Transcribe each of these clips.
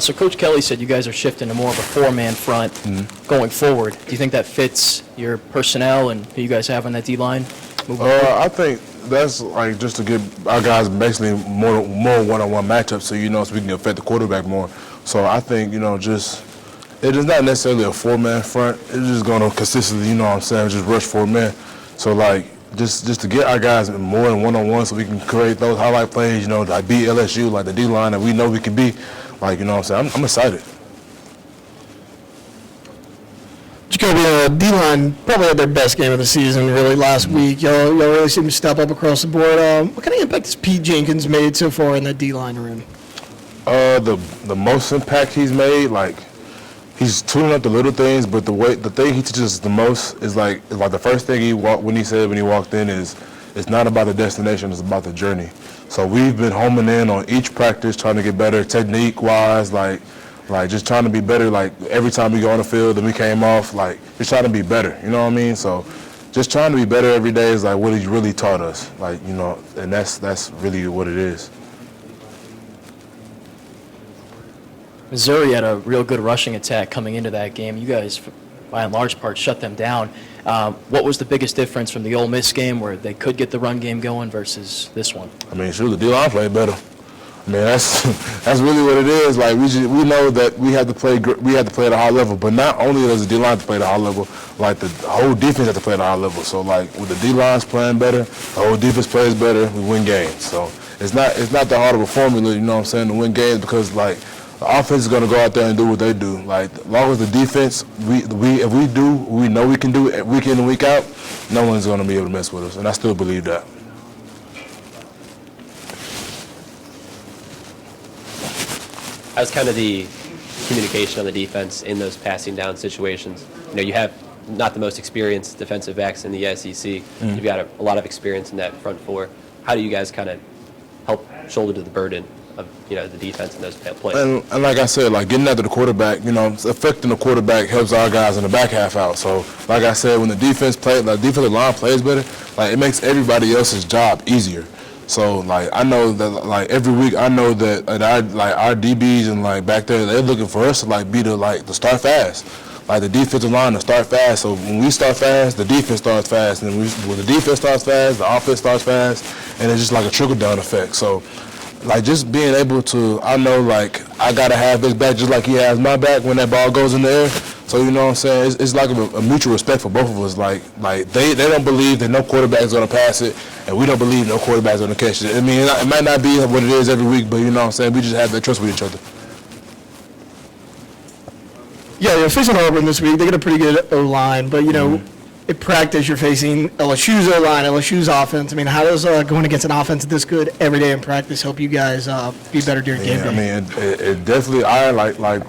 So Coach Kelly said you guys are shifting to more of a four-man front going forward. Do you think that fits your personnel and who you guys have on that D-line? I think that's like just to give our guys basically more one-on-one matchups, so so we can affect the quarterback more. So I think it is not necessarily a four-man front. It's just going to consistently, just rush four men. So like just to get our guys more in one-on-one, so we can create those highlight plays, like beat LSU, like the D-line that we know we can be. Like I'm excited. Jacobian, D-line probably had their best game of the season really last week. Y'all really seem to step up across the board. What kind of impact has Pete Jenkins made so far in that D-line room? The most impact he's made, like he's tuning up the little things, but the thing he teaches us the most is like the first thing when he walked in is it's not about the destination, it's about the journey. So we've been homing in on each practice, trying to get better technique-wise, like just trying to be better. Like every time we go on the field and we came off, like just trying to be better. You know what I mean? So just trying to be better every day is like what he's really taught us. Like and that's really what it is. Missouri had a real good rushing attack coming into that game. You guys, by and large part, shut them down. What was the biggest difference from the Ole Miss game where they could get the run game going versus this one? I mean, sure, the D-line played better. I mean, that's really what it is. Like we know that we have to play at a high level, but not only does the D-line have to play at a high level, like the whole defense has to play at a high level. So like with the D-lines playing better, the whole defense plays better, we win games. So it's not that hard of a formula, to win games, because like the offense is going to go out there and do what they do. Like as long as the defense, if we do, we know we can do it week in and week out, no one's going to be able to mess with us, and I still believe that. How's kind of the communication on the defense in those passing down situations? You have not the most experienced defensive backs in the SEC. You've got a lot of experience in that front four. How do you guys kind of help shoulder to the burden of the defense in those plays? And like I said, like getting after the quarterback, affecting the quarterback helps our guys in the back half out. So like I said, when the defensive line plays better, like it makes everybody else's job easier. So like I know that like every week I know that our DBs and like back there, they're looking for us to like be the start fast. Like the defensive line to start fast. So when we start fast, the defense starts fast, and when the defense starts fast, the offense starts fast, and it's just like a trickle down effect. So like just being able to, I know like I gotta have his back just like he has my back when that ball goes in the air. So you know what I'm saying? It's like a mutual respect for both of us. Like they don't believe that no quarterback is gonna pass it, and we don't believe no quarterback is gonna catch it. I mean, it might not be what it is every week, but you know what I'm saying? We just have that trust with each other. Yeah, you're facing Auburn this week. They got a pretty good O-line, but in practice you're facing LSU's O-line, LSU's offense. I mean, how does going against an offense this good every day in practice help you guys be better during game day? I mean, it definitely, like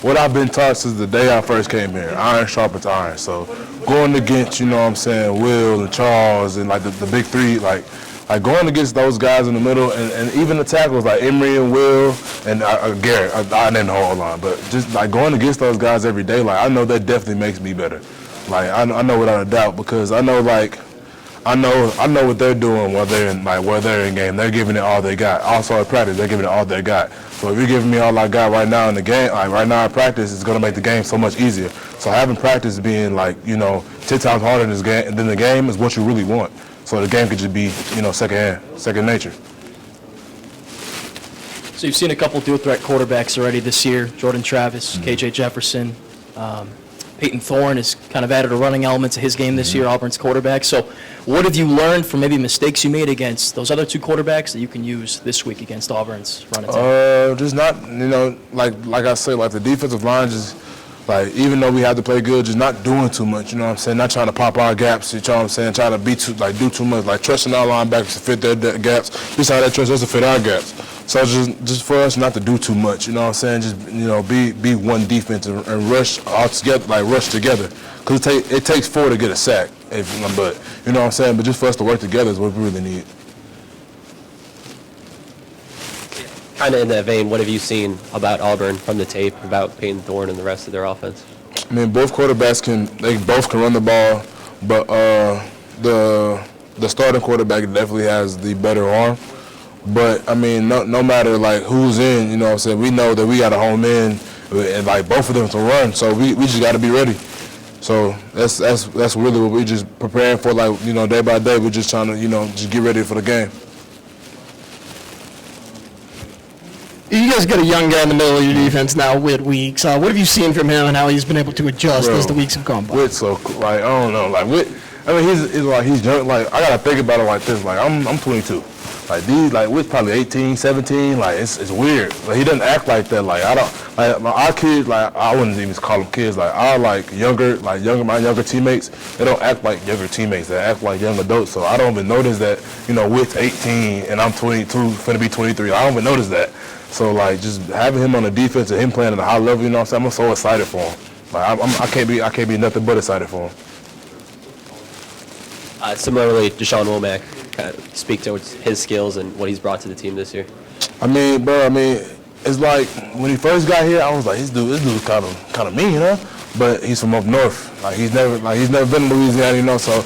what I've been taught since the day I first came here, iron sharpens iron. So going against, Will and Charles and like the big three, like going against those guys in the middle, and even the tackles like Emery and Will and Garrett, I named the whole line, but just like going against those guys every day, like I know that definitely makes me better. Like I know without a doubt, because I know what they're doing while they're in game. They're giving it all they got. Also at practice, they're giving it all they got. So if you're giving me all I got right now in the game, like right now at practice, it's gonna make the game so much easier. So having practice being 10 times harder than the game is what you really want. So the game could just be second nature. So you've seen a couple dual threat quarterbacks already this year: Jordan Travis, KJ Jefferson. Peyton Thorne has kind of added a running element to his game this year, Auburn's quarterback. So what have you learned from maybe mistakes you made against those other two quarterbacks that you can use this week against Auburn's run attack? Just not, like I say, like the defensive line just, like even though we have to play good, just not doing too much, not trying to pop our gaps, trying to be do too much, like trusting our linebackers to fit their gaps, just how they trust us to fit our gaps. So just for us not to do too much, just be one defense and rush all together, rush together, because it takes four to get a sack, but but just for us to work together is what we really need. Kind of in that vein, what have you seen about Auburn from the tape about Peyton Thorne and the rest of their offense? I mean, both quarterbacks can run the ball, but the starting quarterback definitely has the better arm. But I mean, no matter like who's in, you know what I'm saying, we know that we got a home in and like both of them to run. So we just got to be ready. So that's really what we just preparing for, like, you know, day by day. We're just trying to, you know, just get ready for the game. You guys got a young guy in the middle of your defense now, Whit Weeks. What have you seen from him and how he's been able to adjust Bro, as the weeks have gone by? Whit's so cool. Like, I don't know, like Whit. I mean, he's young. Like, I gotta think about it like this. Like, I'm 22. Like Whit's probably 18, 17. Like, it's weird. Like, he doesn't act like that. Like, I don't. Like, our kids. Like, I wouldn't even call them kids. Like, our my younger teammates. They don't act like younger teammates. They act like young adults. So I don't even notice that. You know, Whit's 18 and I'm 22, finna be 23. I don't even notice that. So, like, just having him on the defense and him playing at a high level, you know what I'm saying? I'm so excited for him. Like, I can't be nothing but excited for him. Similarly, Deshaun Womack, kind of speak towards his skills and what he's brought to the team this year. I mean, bro, it's like when he first got here, I was like, this dude's kind of mean, you know? But he's from up north. Like, he's never been in Louisiana, you know? So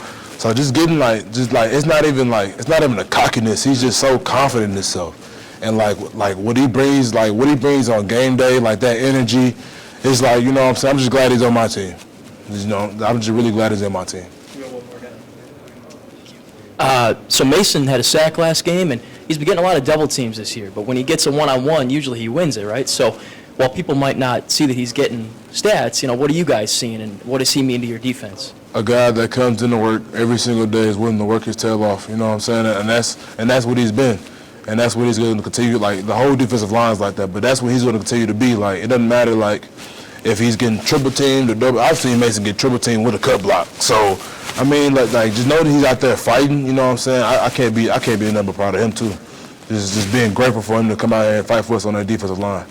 just getting it's not even a cockiness. He's just so confident in himself. And like what he brings on game day, like that energy, it's like, you know what I'm saying? I'm just glad he's on my team. You know, I'm just really glad he's on my team. So Mason had a sack last game, and he's been getting a lot of double teams this year. But when he gets a one-on-one, usually he wins it, right? So while people might not see that he's getting stats, you know, what are you guys seeing, and what does he mean to your defense? A guy that comes into work every single day is willing to work his tail off. You know what I'm saying? And that's what he's been. And that's what he's going to continue. Like, the whole defensive line is like that. But that's what he's going to continue to be. Like, it doesn't matter, like, if he's getting triple teamed or double. I've seen Mason get triple teamed with a cut block. So, I mean, like just know that he's out there fighting. You know what I'm saying? I can't be nothing but proud of him too. Just being grateful for him to come out here and fight for us on that defensive line.